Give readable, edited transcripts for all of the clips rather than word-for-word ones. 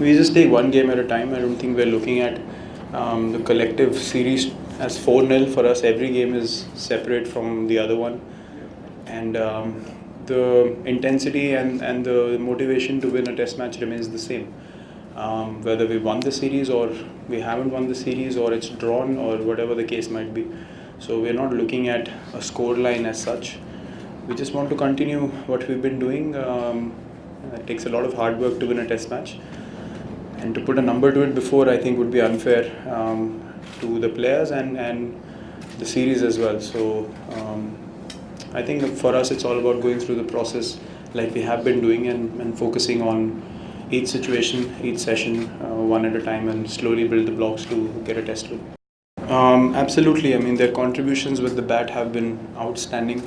We just take one game at a time. I don't think we're looking at the collective series as 4-0 for us. Every game is separate from the other one, and the intensity and the motivation to win a test match remains the same. Whether we won the series or we haven't won the series, or it's drawn, or whatever the case might be. So we're not looking at a score line as such. We just want to continue what we've been doing. It takes a lot of hard work to win a test match, and to put a number to it before, I think, would be unfair to the players and the series as well. So I think for us it's all about going through the process like we have been doing, and focusing on each situation, each session, one at a time, and slowly build the blocks to get a test win. Absolutely. I mean, their contributions with the bat have been outstanding.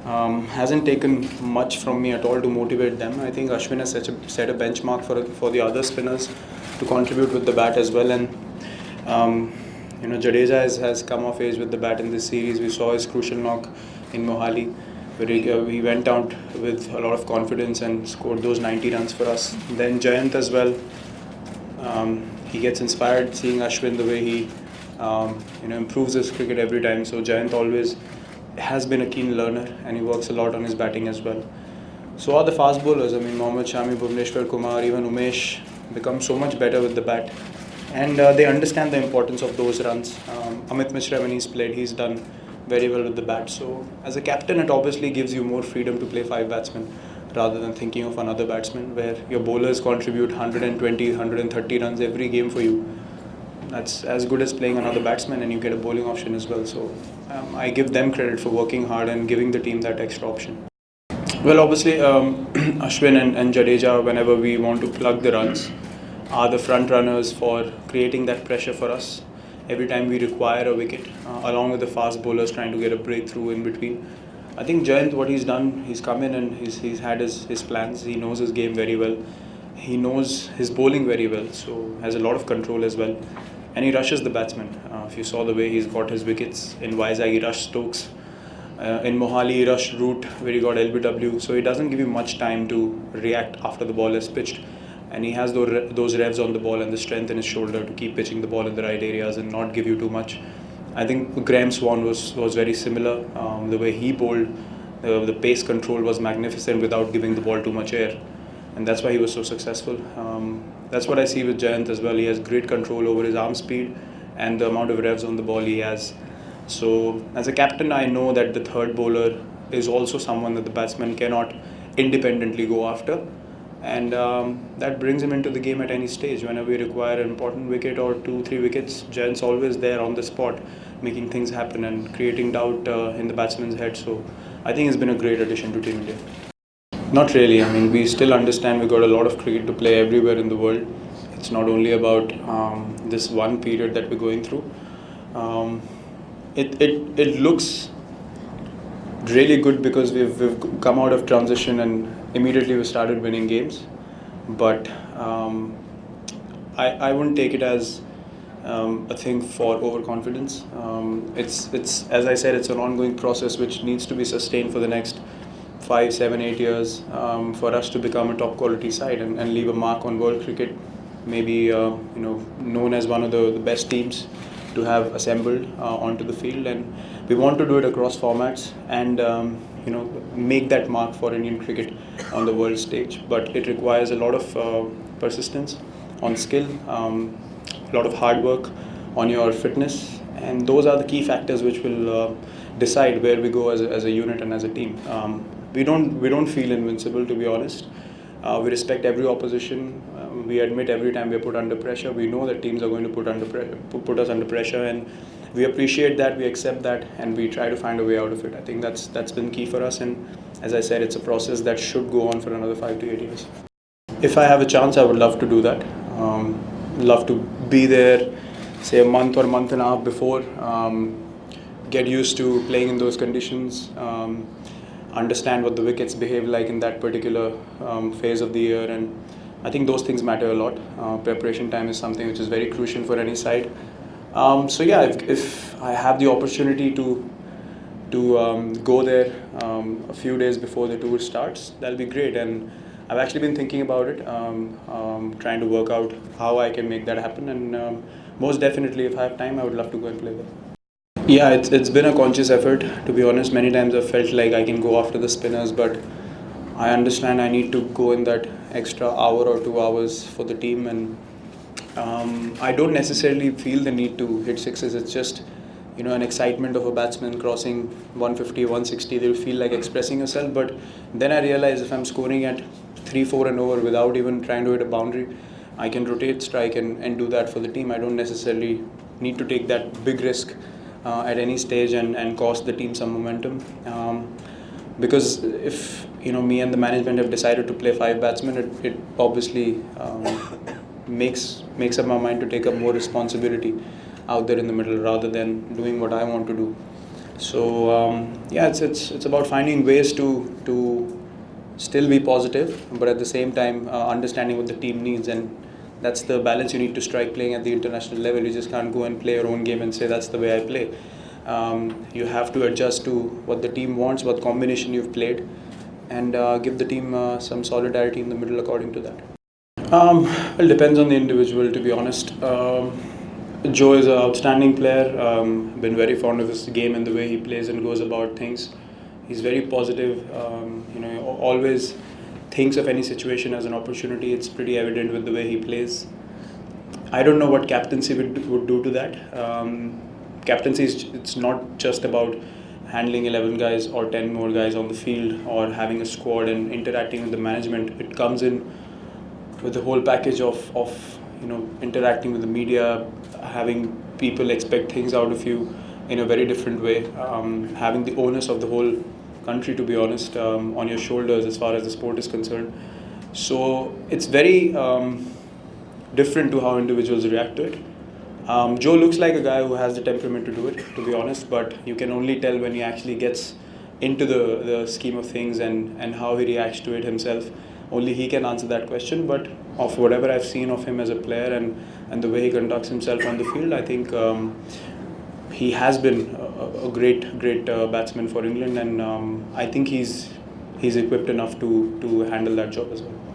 Hasn't taken much from me at all to motivate them. I think Ashwin has set a benchmark for the other spinners to contribute with the bat as well. And Jadeja has come of age with the bat in this series. We saw his crucial knock in Mohali, where he went out with a lot of confidence and scored those 90 runs for us. Then Jayant as well. He gets inspired seeing Ashwin, the way he improves his cricket every time. So Jayant always has been a keen learner, and he works a lot on his batting as well. So are the fast bowlers. I mean, Mohammad Shami, Bhuvneshwar Kumar, even Umesh become so much better with the bat, and they understand the importance of those runs. Amit Mishra, when he's played, he's done very well with the bat. So as a captain, it obviously gives you more freedom to play 5 batsmen rather than thinking of another batsman, where your bowlers contribute 120, 130 runs every game for you. That's as good as playing another batsman, and you get a bowling option as well. So I give them credit for working hard and giving the team that extra option. Well, obviously, Ashwin and Jadeja, whenever we want to plug the runs, are the front runners for creating that pressure for us every time we require a wicket, along with the fast bowlers trying to get a breakthrough in between. I think Jayant, what he's done, he's come in and he's had his plans. He knows his game very well. He knows his bowling very well, so has a lot of control as well. And he rushes the batsman. If you saw the way he's got his wickets in Vizag, he rushed Stokes. In Mohali, he rushed Root, where he got LBW. So he doesn't give you much time to react after the ball is pitched. And he has those revs on the ball and the strength in his shoulder to keep pitching the ball in the right areas and not give you too much. I think Graham Swan was very similar. The way he bowled, the pace control was magnificent without giving the ball too much air. And that's why he was so successful. That's what I see with Jayant as well. He has great control over his arm speed and the amount of revs on the ball he has. So as a captain, I know that the third bowler is also someone that the batsman cannot independently go after. And that brings him into the game at any stage. Whenever we require an important wicket or 2-3 wickets, Jayant's always there on the spot, making things happen and creating doubt in the batsman's head. So I think he's been a great addition to Team India. Not really. I mean, we still understand we've got a lot of cricket to play everywhere in the world. It's not only about this one period that we're going through. It looks really good because we've come out of transition and immediately we started winning games. But I wouldn't take it as a thing for overconfidence. It's as I said, it's an ongoing process which needs to be sustained for the next 5, 7, 8 years for us to become a top quality side and leave a mark on world cricket, maybe known as one of the best teams to have assembled onto the field. And we want to do it across formats and make that mark for Indian cricket on the world stage. But it requires a lot of persistence on skill, a lot of hard work on your fitness, and those are the key factors which will decide where we go as a unit and as a team. We don't feel invincible, to be honest. We respect every opposition. We admit every time we are put under pressure. We know that teams are going to put us under pressure, and we appreciate that, we accept that, and we try to find a way out of it. I think that's been key for us, and as I said, it's a process that should go on for another 5 to 8 years. If I have a chance, I would love to do that. Love to be there, say a month or month and a half before, get used to playing in those conditions, understand what the wickets behave like in that particular phase of the year, and I think those things matter a lot. Preparation time is something which is very crucial for any side. So yeah, if I have the opportunity to go there a few days before the tour starts, that'll be great. And I've actually been thinking about it, trying to work out how I can make that happen, and most definitely, if I have time, I would love to go and play there. Yeah, it's been a conscious effort, to be honest. Many times I've felt like I can go after the spinners, but I understand I need to go in that extra hour or 2 hours for the team, and I don't necessarily feel the need to hit sixes. It's just, an excitement of a batsman crossing 150, 160. They'll feel like expressing yourself, but then I realize if I'm scoring at 3, 4 and over without even trying to hit a boundary, I can rotate, strike, and do that for the team. I don't necessarily need to take that big risk at any stage and cost the team some momentum. Because if me and the management have decided to play 5 batsmen, it obviously makes up my mind to take up more responsibility out there in the middle rather than doing what I want to do. So it's about finding ways to still be positive, but at the same time understanding what the team needs, and that's the balance you need to strike playing at the international level. You just can't go and play your own game and say that's the way I play. You have to adjust to what the team wants, what combination you've played, and give the team some solidarity in the middle according to that. Well, it depends on the individual, to be honest. Joe is an outstanding player. Been very fond of his game and the way he plays and goes about things. He's very positive. Always thinks of any situation as an opportunity. It's pretty evident with the way he plays. I don't know what captaincy would do to that. Captaincy it's not just about handling 11 guys or 10 more guys on the field or having a squad and interacting with the management. It comes in with the whole package of interacting with the media, having people expect things out of you in a very different way, having the onus of the whole country, to be honest, on your shoulders as far as the sport is concerned. So it's very different to how individuals react to it. Joe looks like a guy who has the temperament to do it, to be honest, but you can only tell when he actually gets into the scheme of things and how he reacts to it himself. Only he can answer that question, but of whatever I've seen of him as a player and the way he conducts himself on the field, I think he has been a great batsman for England, and I think he's equipped enough to handle that job as well.